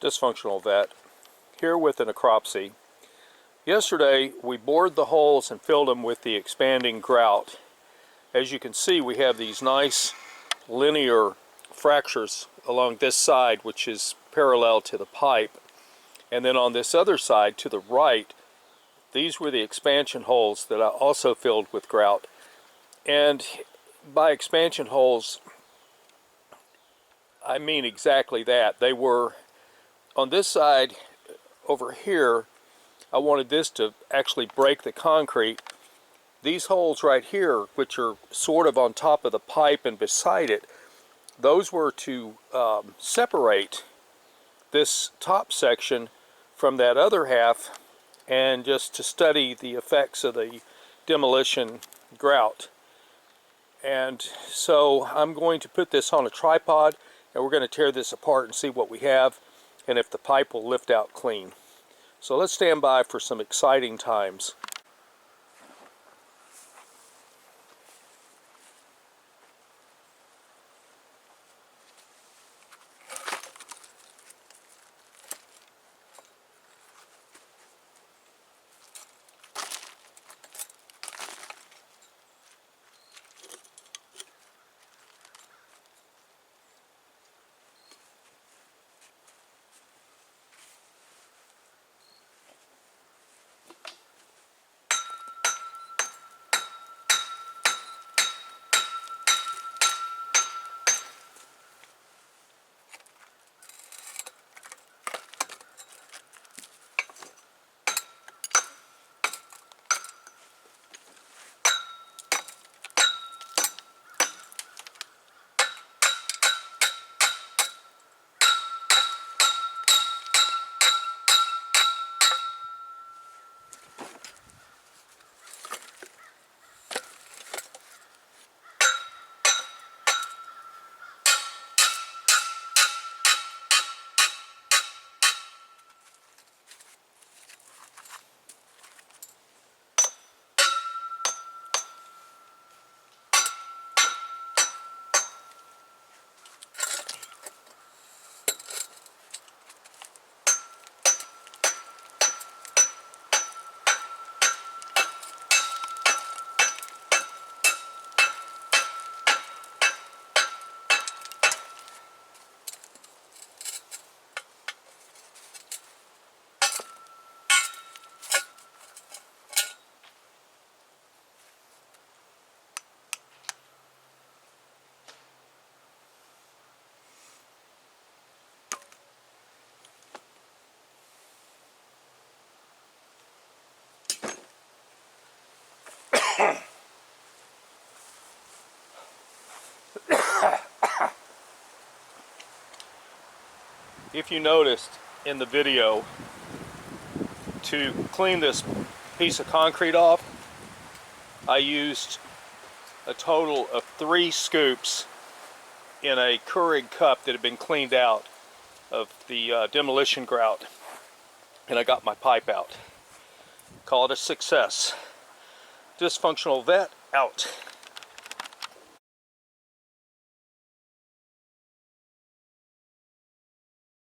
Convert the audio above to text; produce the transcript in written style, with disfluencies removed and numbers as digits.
Dysfunctional vet, here with an necropsy. Yesterday we bored the holes and filled them with the expanding grout. As you can see, we have these nice linear fractures along this side, which is parallel to the pipe, and then on this other side to the right, these were the expansion holes that I also filled with grout. And by expansion holes, I mean exactly that. They were on this side over here. I wanted this to actually break the concrete. These holes right here, which are sort of on top of the pipe and beside it, those were to separate this top section from that other half, and just to study the effects of the demolition grout. And so I'm going to put this on a tripod, and we're going to tear this apart and see what we have and if the pipe will lift out clean. So let's stand by for some exciting times. If you noticed in the video, to clean this piece of concrete off, I used a total of 3 scoops in a Keurig cup that had been cleaned out of the demolition grout, and I got my pipe out. Call it a success. Dysfunctional vet out.